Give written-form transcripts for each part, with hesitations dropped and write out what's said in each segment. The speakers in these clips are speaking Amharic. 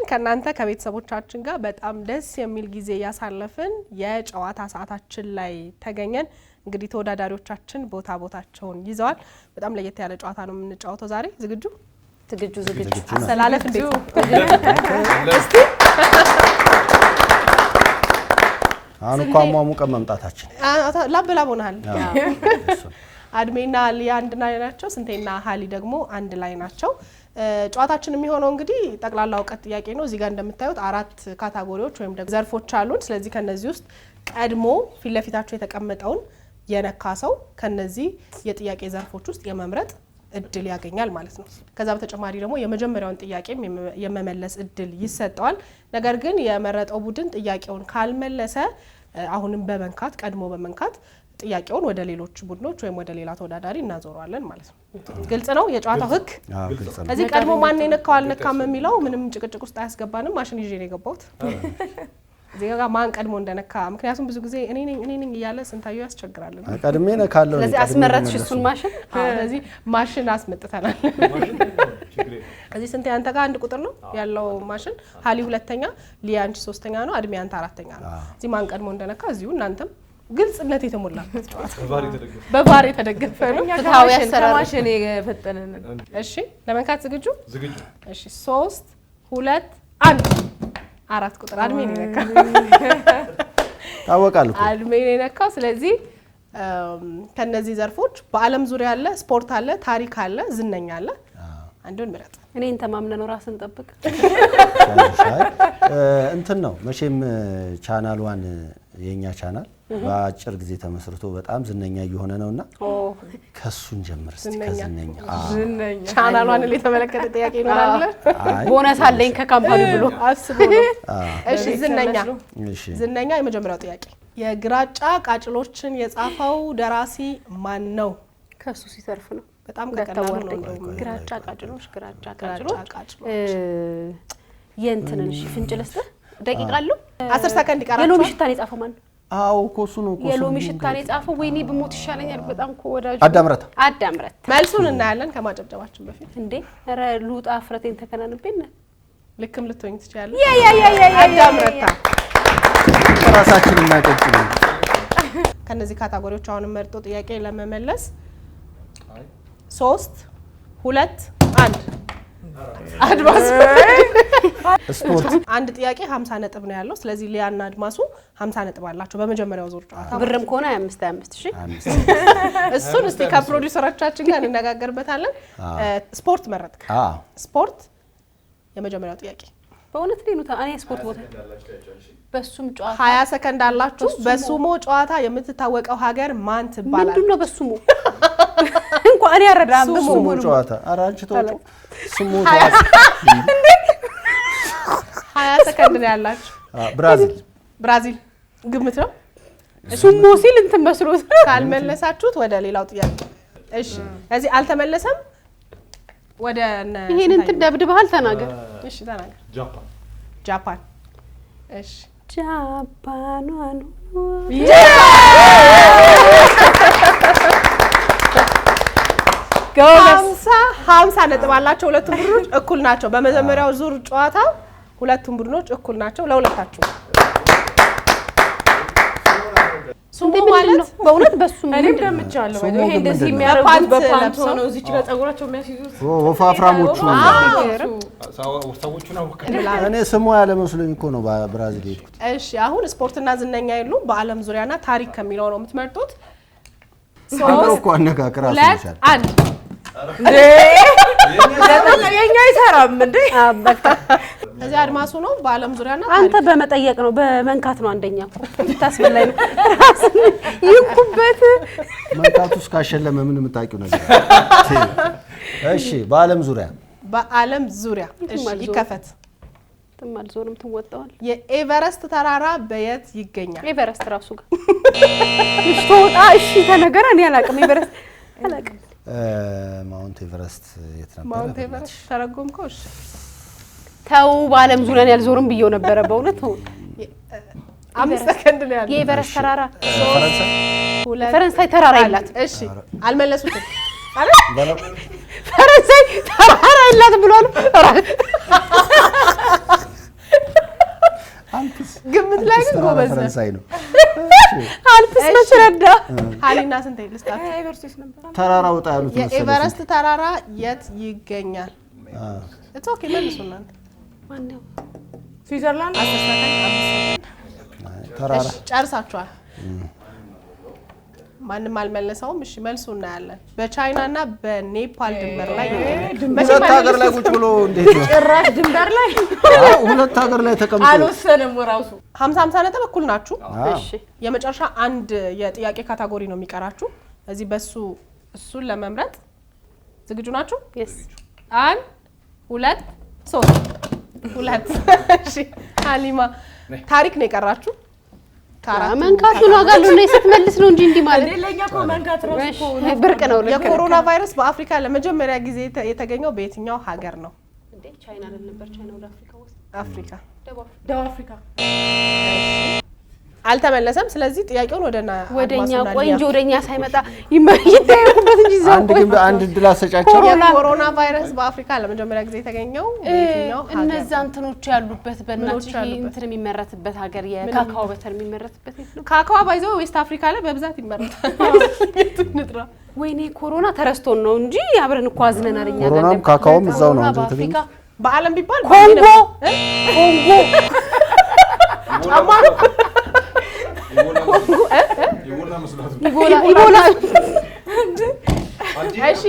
ከናንተ ከቤተሰቦቻችን ጋር በጣም ደስ የሚል ጊዜ ያሳለፍን የጨዋታ ሰዓታችን ላይ ተገኘን። እንግዲህ ተወዳዳሪዎቻችን ቦታቸውን ይዘዋል። በጣም ለየት ያለ ጨዋታ ነው የምንጫወተው ዛሬ። ዝግጁ አሰላለፍ እንዴት ነው? እስቲ አሁን እንኳን ማሙቀ መምጣታችን ላበላብ ሆነሃል። አድሜና ሊያ አንድ ላይ ናቸው። ስንቴና ሀሊ ደግሞ አንድ ላይ ናቸው። ጨዋታችን የሚሆነው እንግዲህ ጠቅላላ እውቀት ጥያቄ ነው። እዚህ ጋር እንደምታዩት 4 ካታጎሪዎች ወይም ደግሞ ዘርፎች አሉን። ስለዚህ ከነዚህ ውስጥ ቀድሞ ፊት ለፊታቸው የተቀመጠውን የነካ ሰው ከነዚህ የጥያቄ ዘርፎች ውስጥ የመምረጥ እድል ያገኛል ማለት ነው። ከዛ በተጨማሪ ደግሞ የመጀመሪያውን ጥያቄም የመመለስ እድል ይሰጠዋል። ነገር ግን የመረጠው ቡድን ጥያቄውን ካልመለሰ አሁንም በመንካት ቀድሞ በመንካት ጥያቄውን ወደ ሌሎች ቡድኖች ወይም ወደ ሌላ ተወዳዳሪ እናዞራለን ማለት ነው። ግልጽ ነው የጨዋታው ህግ? እዚህ ቀድሞ ማን የነካው አልነካም የሚለው ምንም ጭቅጭቅ ውስጥ አያስገባንም። ማሽን ይዤ ነው የገባሁት እዚህ ጋር ማን ቀድሞ እንደነካ። ምክንያቱም ብዙ ጊዜ እኔ ነኝ እያለ ስንታየው ያስቸግራል። ቀድሜ ነካለሁ። ስለዚህ አስመረጥሽ እሱን ማሽን። ስለዚህ ማሽን አስመጥተናል። እዚህ ስንት አንተ ጋር አንድ ቁጥር ነው ያለው ማሽን። ሀሊ ሁለተኛ፣ ሊያ አንቺ ሶስተኛ ነው፣ አድሜ አንተ አራተኛ ነው። እዚህ ማን ቀድሞ እንደነካ እዚሁ እናንተም ግልጽነት የተሞላበት ጨዋታ በቫር የተደገፈ ነው። ፍትሃዊ አሰራር ማሽን የፈጠነን። እሺ ለመንካት ዝግጁ? እሺ 3 2 1 4 ቁጥር አድሜ ነው የነካው። ታወቃለህ እኮ አድሜ ነው የነካው። ስለዚህ ከነዚህ ዘርፎች በአለም ዙሪያ አለ፣ ስፖርት አለ፣ ታሪክ አለ፣ ዝነኛ አለ። አንዱን ምረጥ። እኔን ተማምነን ራስን ጠብቅ። እንትን ነው መቼም ቻናል ዋን የኛ ቻናል በአጭር ጊዜ ተመስርቶ በጣም ዝነኛ እየሆነ ነውና ከሱን ጀምር እስቲ። ከዝነኛ ቻናሏን ለተመለከተ ጥያቄ ይኖራል። ቦነስ አለኝ ከካምፓኒ ብሎ አስቡ ነው። እሺ ዝነኛ የመጀመሪያው ጥያቄ የግራጫ ቃጭሎችን የጻፈው ደራሲ ማን ነው? ከሱ ሲተርፍ ነው። በጣም ከቀላሉ ነው። ግራጫ ቃጭሎች የእንትንን ፍንጭ ልስጥህ። ደቂቃ አለው 10 ሰከንድ ይቀራል። የሎሚ ሽታን የጻፈው ማን ነው? አው ኮሱ ነው። የሎሚ ሽታን የጻፈው ወይኔ ብሞት ይሻለኛል በጣም እኮ ወዳጅ አዳምረት። መልሱን እናያለን ከማጨብጨባችን በፊት። እንዴ ኧረ ሉጣ ፍረቴን ተከናንበይና ልክም ልትወኝ ትችያለሽ። አዳምረታ ራሳችንን እናቀጭሉ። ከነዚህ ካታጎሪዎች አሁን መርጦ ጥያቄ ለመመለስ 3 2 1 አድማስ ስፖርት አንድ ጥያቄ 50 ነጥብ ነው ያለው። ስለዚህ ሊያና አድማሱ 50 ነጥብ አላቸው በመጀመሪያው ዙር ጨዋታ። ብርም ከሆነ 25 እሺ። እሱን እስቲ ከፕሮዲዩሰሮቻችን ጋር እንነጋገርበታለን። ስፖርት መረጥክ? ስፖርት የመጀመሪያው ጥያቄ በእውነት ነው። እኔ ስፖርት ቦታ በሱም ጨዋታ 20 ሰከንድ አላችሁ። በሱሞ ጨዋታ የምትታወቀው ሀገር ማን ትባላለች? ምንድነው በሱሞ? እንኳን እኔ አረዳም በሱሞ ጨዋታ አራንቺ ተወጡ ሱሞ 20 ሰከንድ ነው ያላችሁ። ብራዚል ግምት ነው። ሱሞ ሲል እንትን መስሎት ካልመለሳችሁት ወደ ሌላው ጥያቄ። እሺ እዚህ አልተመለሰም። ወደ ይሄን እንትን ደብድበሃል። ተናገር። እሺ ተናገር። ጃፓን። እሺ ጃፓኗን 50 ነጥብ አላቸው። ሁለቱም ቡድኖች እኩል ናቸው። በመጀመሪያው ዙር ጨዋታ ሁለቱም ቡድኖች እኩል ናቸው። ለሁለታችሁ ሱሞ ማለት በእውነት በሱሞ እኔም ደምቻለሁ። ይሄ እንደዚህ የሚያረጉት በፓንት ሆነው እዚች ጋር ጸጉራቸው የሚያስይዙት ወፋፍራሞቹ ሰዎቹ ነው። እኔ ስሙ ያለ መስሎኝ እኮ ነው ብራዚል ሄድኩት። እሺ አሁን ስፖርትና ዝነኛ ይሉ በአለም ዙሪያና ታሪክ ከሚለው ነው የምትመርጡት። አንተ እኮ አነጋግራ አስይሻል። 1 የኛ ይሰራም እንዴ? እዚህ አድማሱ ነው በአለም ዙሪያና አንተ በመጠየቅ ነው በመንካት ነው። አንደኛ እኮ ታስበላይ ነው ይኩበት መንካቱስ ካሸለመ ምን የምታውቂው ነገር? እሺ በአለም ዙሪያ እሺ ይከፈት። ተማል ዞርም ትወጣዋል። የኤቨረስት ተራራ በየት ይገኛል? ኤቨረስት ራሱ ጋር እሺ ተወጣ። እሺ ተነገረ። እኔ አላውቅም። ኤቨረስት አላውቅም። ማውንት ኤቨረስት የት ነበር? ማውንት ኤቨረስት ተረጎምከው? እሺ ተው በአለም ዙሪያ ያልዞርም ብየው ነበረ በእውነት። 5 ሰከንድ ነው ያለው። የኤቨረስት ተራራ ፈረንሳይ ተራራ የላት። እሺ አልመለሱትም። ፈረንሳይ ተራራ የላት ብሏል። ግምት ላይ ግን ጎበዝ ነህ። ፈረንሳይ ነው። አልፕስ መች ረዳ? ሀሊና ስንቴ ልስጣት? ኤቨርስት ነበር። ተራራ ወጣ ያሉት መሰለኝ። የኤቨረስት ተራራ የት ይገኛል? እትስ ኦኬ መልሱ እናንተ። ማነው? ስዊዘርላንድ 10 ሰከንድ 5 ሰከንድ ተራራ ጨርሳችኋል። ማንም አልመለሰውም። እሺ መልሱ እናያለን። በቻይና እና በኔፓል ድንበር ላይ ይገኛል። ሁለት ሀገር ላይ ቁጭ ብሎ እንዴት ነው? ጭራሽ ድንበር ላይ ሁለት ሀገር ላይ ተቀምጦ አልወሰንም ራሱ 50 ነጥብ እኩል ናችሁ። እሺ የመጨረሻ አንድ የጥያቄ ካታጎሪ ነው የሚቀራችሁ። እዚህ በሱ እሱን ለመምረጥ ዝግጁ ናችሁ? yes 1 2 3 2 እሺ ሀሊማ ታሪክ ነው የቀራችሁ። መንካት ነው አጋሉ ነው ስትመልስ ነው እንጂ እንዲህ ማለት ለኛ እኮ መንካት ራሱ እኮ ብርቅ ነው። የኮሮና ቫይረስ በአፍሪካ ለመጀመሪያ ጊዜ የተገኘው በየትኛው ሀገር ነው? እንዴ ቻይና ነበር። ቻይና ወደ አፍሪካ ወስጥ አፍሪካ ደቡብ አፍሪካ አልተመለሰም። ስለዚህ ጥያቄውን ወደኛ ቆንጆ ወደኛ ሳይመጣ ይታየቁበት እንጂ ዛው አንድ ድል አሰጫቸው። የኮሮና ቫይረስ በአፍሪካ ለመጀመሪያ ጊዜ የተገኘው በየትኛው ሀገር? እነዛ እንትኖች ያሉበት በእናትሽ እንትን የሚመረትበት ሀገር የካካኦ በተር የሚመረትበት ነው። ካካኦ ባይዘው ዌስት አፍሪካ ላይ በብዛት ይመረታል። ንጥራ ወይኔ ኮሮና ተረስቶን ነው እንጂ አብረን እኮ አዝነናል እኛ ጋር። ኮሮናም ካካኦም እዛው ነው እንጂ አፍሪካ በዓለም ቢባል ኮንጎ ጫማሩ ኢቦላ እሺ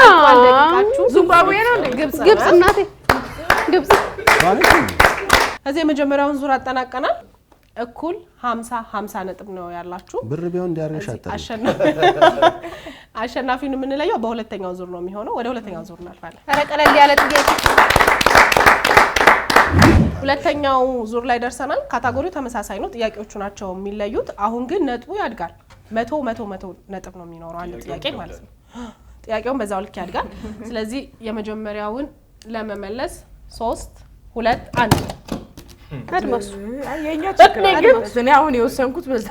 አንድ ደቂቃችሁ ዚምባብዌ ነው እንዴ? ግብጽ እናቴ ግብጽ። እዚህ የመጀመሪያውን ዙር አጠናቀናል። እኩል 50 ነጥብ ነው ያላችሁ። ብር ቢሆን እንዲያርሽ አጣ። አሸናፊውን የምንለየው በሁለተኛው ዙር ነው የሚሆነው። ወደ ሁለተኛው ዙር እናልፋለን። ኧረ ቀለል ያለ ጥያቄ። ሁለተኛው ዙር ላይ ደርሰናል። ካታጎሪው ተመሳሳይ ነው። ጥያቄዎቹ ናቸው የሚለዩት። አሁን ግን ነጥቡ ያድጋል። 100 ነጥብ ነው የሚኖረው አንድ ጥያቄ ማለት ነው። ጥያቄውን በዛው ልክ ያድጋል። ስለዚህ የመጀመሪያውን ለመመለስ 3 2 1 አድማሱ የኛ ችግር እኔ አሁን የወሰንኩት በዛ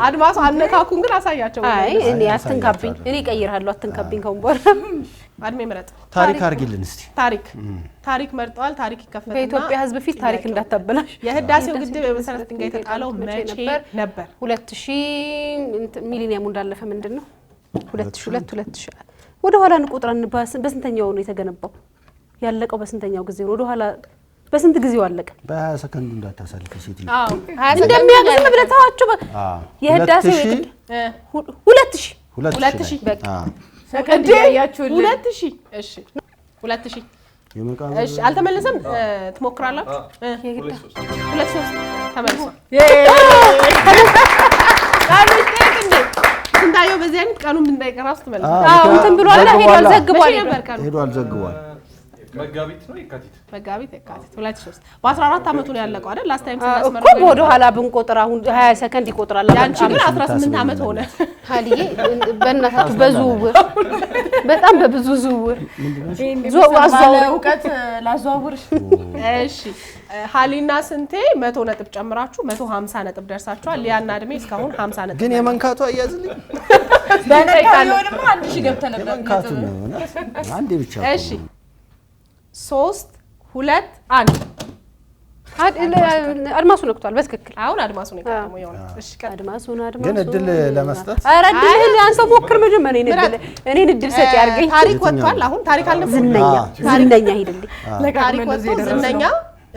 አድማሱ አነካኩን ግን አሳያቸው። አይ እኔ አትንካብኝ፣ እኔ ቀይራለሁ። አትንካብኝ ከውን በኋላ አድሜ ምረጥ። ታሪክ አርጊልን እስቲ። ታሪክ መርጠዋል። ታሪክ ይከፈትና በኢትዮጵያ ሕዝብ ፊት ታሪክ እንዳታበላሽ። የህዳሴው ግድብ የመሰረት ድንጋይ የተጣለው መቼ ነበር? 2000 ሚሊኒየሙ እንዳለፈ ምንድነው 2002 2000 ወደ ኋላ እንቆጥራን። በስንተኛው ነው የተገነባው? ያለቀው በስንተኛው ጊዜ ነው? ወደ ኋላ በስንት ጊዜው አለቀ? በ20 ሰከንድ እንዳታሳልፍ ሲቲ። አዎ እንደሚያገዝም ብለታዋቸው የህዳሴው 2000 በቃ ሰከንድ ያያችሁልኝ 2000 እሺ 2000 የመቃብር እሺ አልተመለሰም። ትሞክራላችሁ? 23 ተመልሷል። ስንታየው በዚህ አይነት ቀኑን ብንጠይቀራስ ትመልሳለህ? አዎ እንትን ብሏል። ሄዷል ዘግቧል። ሄዷል ዘግቧል። መጋቢት ነው የካቲት 2003 በ14 አመቱ ነው ያለቀው አይደል? ላስት ታይም እኮ ወደ ኋላ ብንቆጥር አሁን 20 ሰከንድ ይቆጥራል። ያንቺ ግን 18 አመት ሆነ። ሀሊዬ በእናታችሁ በዝውውር በጣም በብዙ ዝውውር እውቀት ላዘዋውርሽ። እሺ ሀሊና ስንቴ 100 ነጥብ ጨምራችሁ 150 ነጥብ ደርሳችኋል። ሊያና እድሜ እስካሁን 50 ነጥብ ግን የመንካቱ አያዝልኝ በነካዮንም 1000 ገብተን ነበር። መንካቱ ነው አንዴ ብቻ። እሺ 3 2 1 አድማሱ ነክቷል። በትክክል አሁን አድማሱ ነው የቀደመው የሆነ። እሺ አድማሱ ግን እድል ለመስጠት ኧረ እድል አንተ ሞክር መጀመሪያ እኔን እድል ሰጥ ያርገኝ። ታሪክ ወጥቷል። አሁን ታሪክ አለ። ዝነኛ ሄድልኝ ታሪክ ወጥቶ ዝነኛ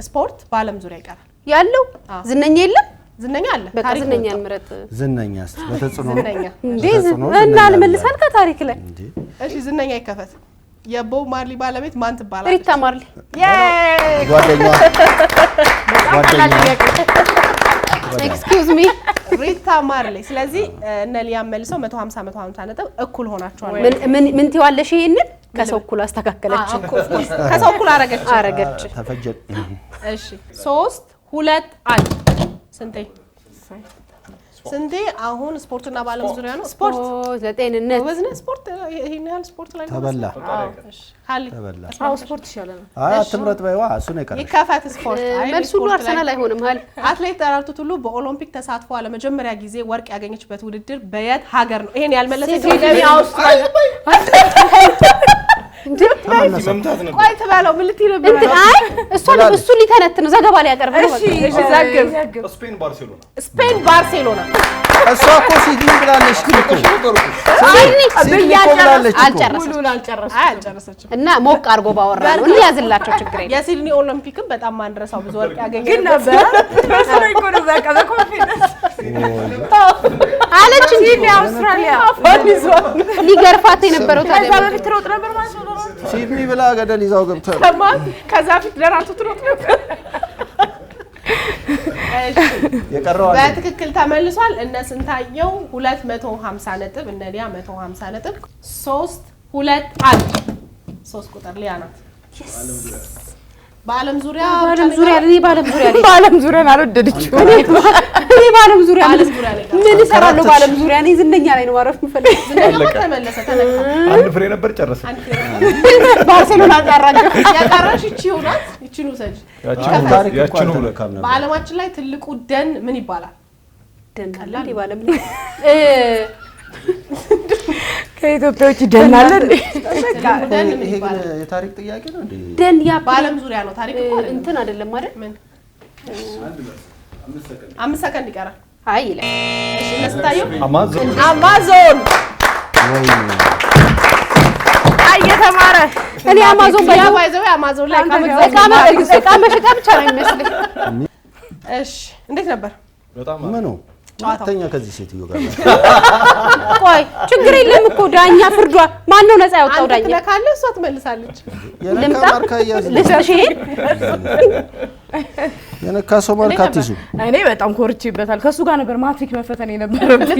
ስፖርት በዓለም ዙሪያ ይቀራል ያለው ዝነኛ የለም። ዝነኛ አለ። በቃ ዝነኛ እንምረጥ። ዝነኛ እስቲ በተጽኖ ዝነኛ እንዴ እና አልመልሳል ከታሪክ ላይ። እሺ ዝነኛ ይከፈት። የቦብ ማርሊ ባለቤት ማን ትባላለች? ሪታ ማርሊ ጓደኛዋ ኤክስኪውዝ ሚ ሪታ ማርሊ። ስለዚህ እነ ሊያም መልሰው 150 ነጥብ እኩል ሆናችኋል። ምን ትይዋለሽ? ይሄንን ከሰው እኩል አስተካከለች። ከሰው እኩል አረገች። ተፈጀ። እሺ 3 2 1 ስንቴ አሁን ስፖርትና በዓለም ዙሪያ ነው። ስፖርት ለጤንነት ወዝነ ስፖርት ይሄን ያህል ስፖርት ላይ ተበላ። እሺ ሀሊ ተበላ። አዎ ስፖርት ይሻላል። አይ አትምረጥ በይዋ እሱ ነው የቀረሽ። ይከፈት ስፖርት። አይ መልሱ ሁሉ አርሰናል አይሆንም። ሀሊ አትሌት ደራርቱ ቱሉ በኦሎምፒክ ተሳትፎ ለመጀመሪያ ጊዜ ወርቅ ያገኘችበት ውድድር በየት ሀገር ነው? ይሄን ያልመለሰ ኢትዮጵያ፣ አውስትራሊያ አነሰ? ቆይ ትበለው ምን ልትይ ነበር? እንትን አይ እሱ ሊተነትን ነው ዘገባ ሊያቀርብ ነው። እሺ ዘግብ። ስፔን ባርሴሎና ስፔን ባርሴሎና። እሷ እኮ ሲድኒ ብላለች እኮ። አልጨረሰችም እና ሞቅ አድርጎ ባወራ ነው እንያዝላቸው ችግር የለም። የሲድኒ ኦሎምፒክም በጣም ማንረሳው ብዙ ወርቅ ያገኘ ግን ነበር ፕሮፌሰር እኮ ነው በቃ በኮንፊደንስ አለች እንጂ አውስትራሊያ ሊገርፋት የነበረው ታዲያ ከዛ በፊት ትሮጥ ነበር ማለት ነው። ሲድኒ ብላ ገደል ይዛው ገብቷል። ከዛ ፊት ደራርቱ ትሮጥ ነበር። የቀረው በትክክል ተመልሷል። እነ ስንታየው 250 ነጥብ፣ እነ ሊያ 150 ነጥብ። 3-2-1 3 ቁጥር ሊያ ናት። በዓለም ዙሪያ በዓለም ዙሪያ አልወደደችው። እኔ በዓለም ዙሪያ ላይ ምን እሰራለሁ? በዓለም ዙሪያ እኔ ዝነኛ ላይ ነው ማረፍ የምፈልግ። ዝነኛ ተመለሰ ተነካ። አንድ ፍሬ ነበር ጨረሰ። ባርሴሎና አጣራገ ያቀረሽ እቺ ሆናት እቺን ውሰጂ። ያቺ ነው ብለ በዓለማችን ላይ ትልቁ ደን ምን ይባላል? ደን ቀላል ይባላል። ከኢትዮጵያ ውጪ ደን አለ እንዴ? ይሄ ግን የታሪክ ጥያቄ ነው እንዴ? ደን ያ በዓለም ዙሪያ ነው ታሪክ እኮ እንትን አይደለም አይደል? ምን 5 ሰከንድ ይቀራል። አይ ይላል። እሺ ለስታየው አማዞን ወይ እየተማረ እኔ አማዞን ባይዘው አማዞን ላይ እቃ መሸጫ ብቻ ነው የሚመስለኝ። እሺ እንዴት ነበር? በጣም ምኑ ሁለተኛ ከዚህ ሴትዮ ጋር ቆይ ችግር የለም እኮ ዳኛ ፍርዷ ማን ነው ነፃ ያወጣው? ዳኛ ለካለ እሷ ትመልሳለች። የነካ ማርካ ያዝ ልስጥሽ የነካ ሰው ማርካ አትይዙ። እኔ በጣም ኮርቼበታል። ከሱ ጋር ነበር ማትሪክ መፈተን የነበረብኝ።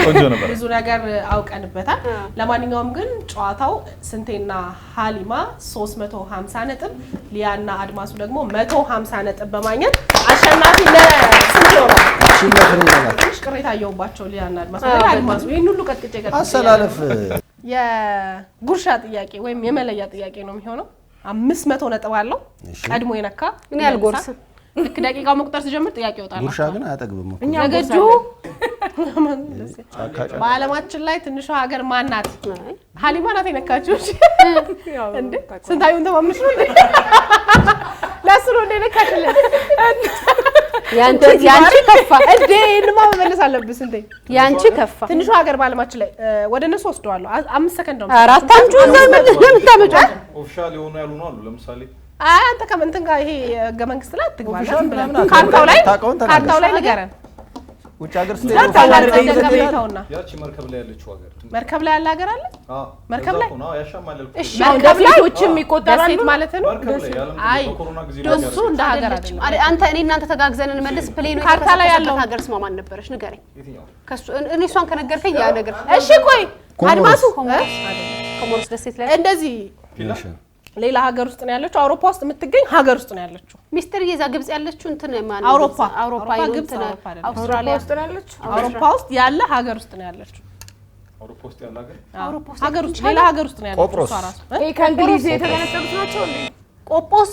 ቆንጆ ነበር። ብዙ ነገር አውቀንበታል። ለማንኛውም ግን ጨዋታው ስንቴና ሀሊማ 350 ነጥብ፣ ሊያና አድማሱ ደግሞ 150 ነጥብ በማግኘት አሸናፊ ለስንት ይሆናል? ትንሽ ቅሬታ አየሁባቸው ሊያና አድማሱ ይህን ሁሉ ቀጥቅጬ አሰላለፍ የጉርሻ ጥያቄ ወይም የመለያ ጥያቄ ነው የሚሆነው። 500 ነጥብ አለው። ቀድሞ የነካ እኔ አልጎርስም። ልክ ደቂቃው መቁጠር ሲጀምር ጥያቄ ይወጣል። ጉርሻ ግን አያጠግብም እኮ። ዘገጁ በዓለማችን ላይ ትንሿ ሀገር ማን ናት? ሀሊማ ናት የነካችው። እንዴ ስንታዩን ተማምነሽ ነው እንዴ? ለእሱ ነው እንዴ ነካችለት? ያንቺ ከፋ እንዴ? እንማ መመለስ አለብህ። ስንቴ ያንቺ ከፋ። ትንሿ ሀገር በዓለማችን ላይ ወደ እነሱ ወስደዋለሁ። 5 ሰከንድ ነው። አራት አንቺ ለምታመጪው ኦፊሻል የሆኑ ያሉ ነው አሉ። ለምሳሌ አንተ ከመንተን ጋር ይሄ ህገ መንግስት ላይ አትግባ። ካርታው ላይ ንገረን። ውጭ ሀገር ያቺ መርከብ ላይ ያለችው ሀገር መርከብ ላይ ያለ ሀገር አለ። መርከብ ላይ ነው ያሻማል። እሺ መርከብ ላይ ይቆጠራል ማለት ነው። አይ እሱ እንደ ሀገር አይደለም። አንተ እኔ እናንተ ተጋግዘን እንመልስ። ፕሌኑ ካርታ ላይ ያለው ሀገር ስማ ማን ነበረሽ? ንገረኝ። ከሱ እኔ እሷን ከነገርከኝ ያ ነገር እሺ ቆይ አድማሱ ኮሞሮስ ደሴት ላይ እንደዚህ ሌላ ሀገር ውስጥ ነው ያለችው። አውሮፓ ውስጥ የምትገኝ ሀገር ውስጥ ነው ያለችው። ሚስተር የዛ ግብጽ ያለችው እንትን ማን አውሮፓ ግብጽ አውስትራሊያ ውስጥ ነው ያለችው። አውሮፓ ውስጥ ያለ ሀገር ውስጥ ነው ያለችው። አውሮፓ ውስጥ ያለ ሀገር ውስጥ ሌላ ሀገር ውስጥ ነው ያለችው። እሷ ራሱ ከእንግሊዝ የተገነጠሉት ናቸው እንዴ? ቆጶስ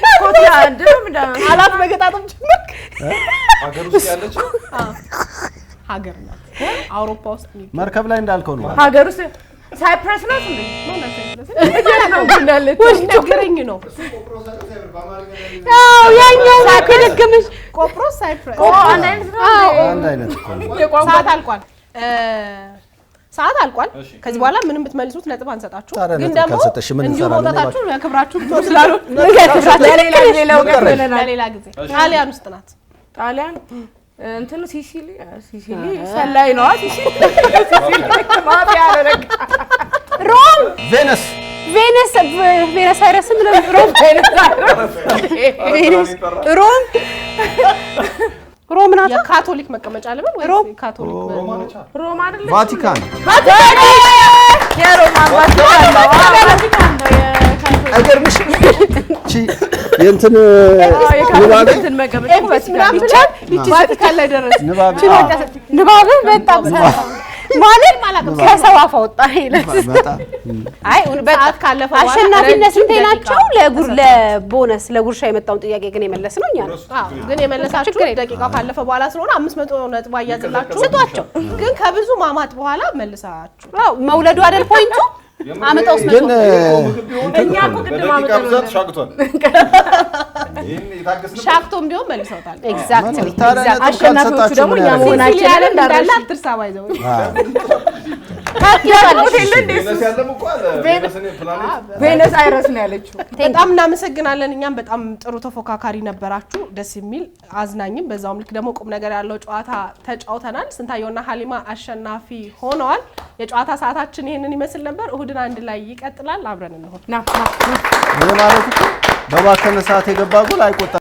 ስኮትላንድ ምንድነው? አላት መገጣጠም ጭምር ሀገር ውስጥ ያለችው ሀገር ናት። አውሮፓ ውስጥ መርከብ ላይ እንዳልከው ነው። ሀገር ውስጥ ሳይፕረስ ናት እንዴ? ነገረኝ ነው። አዎ ያኛው ማከለከመሽ ቆጵሮስ ሳይፕረስ አንድ አይነት እኮ ነው። ሰዓት አልቋል። ከዚህ በኋላ ምንም ብትመልሱት ነጥብ አንሰጣችሁ። ታዲያ ግን ነጥብ ደግሞ ካልሰጠሽ ምን እንዲሁ እንሰራለን? መውጣታችሁ ለክብራችሁ ትወስላሉ። ለሌላ ጊዜ ጣሊያን ውስጥ ናት። ጣሊያን እንትን ሲሲሊ ሰላይ ነው። ማፊያ አደረገ። ሮም ቬነስ አይረስም ነው ሮም ናት። የካቶሊክ መቀመጫ ልበል ወይ ካቶሊክ ሮማ አይደለ? ቫቲካን የሮማ ቫቲካን ነው። አይገርምሽ? እቺ የእንትን የካቶሊክ መቀመጫ ቫቲካን ላይ ደረሰ። ንባብ በጣም ማለት ከሰው አፍ አወጣ ይላል። አይ በጣም ካለፈ በኋላ አሸናፊነት ስንቴ ናቸው? ለቦነስ ለጉርሻ የመጣውን ጥያቄ ግን የመለስነው እኛ ነው። ግን የመለሳችሁ ደቂቃው ካለፈ በኋላ ስለሆነ 500 ነጥብ አያዝላችሁ ስጧቸው። ግን ከብዙ ማማጥ በኋላ መልሳችሁ መውለዱ አይደል ፖይንቱ? አመጣውስ ግን እኛ እኮ ቅድም አመጣው ብዛት ሻግቷል። ይሄን የታገስንበት ሻክቶም ቢሆን መልሰውታል። ኤግዛክትሊ አሸናፊዎቹ ደግሞ እኛ መሆናችንን ያለ እንዳለ እንዳለ አትርሳ ባይዘው ቬነስ ያለም እኮ አለ ቬነስን ፕላኔት ቬነስ አይረስ ነው ያለችው። በጣም እናመሰግናለን። እኛም በጣም ጥሩ ተፎካካሪ ነበራችሁ። ደስ የሚል አዝናኝም በዛውም ልክ ደግሞ ቁም ነገር ያለው ጨዋታ ተጫውተናል። ስንታየውና ሀሊማ አሸናፊ ሆነዋል። የጨዋታ ሰዓታችን ይሄንን ይመስል ነበር። እሁድን አንድ ላይ ይቀጥላል። አብረን እንሆን ና ማለት እኮ በባከነ ሰዓት የገባ ጎል አይቆጠርም።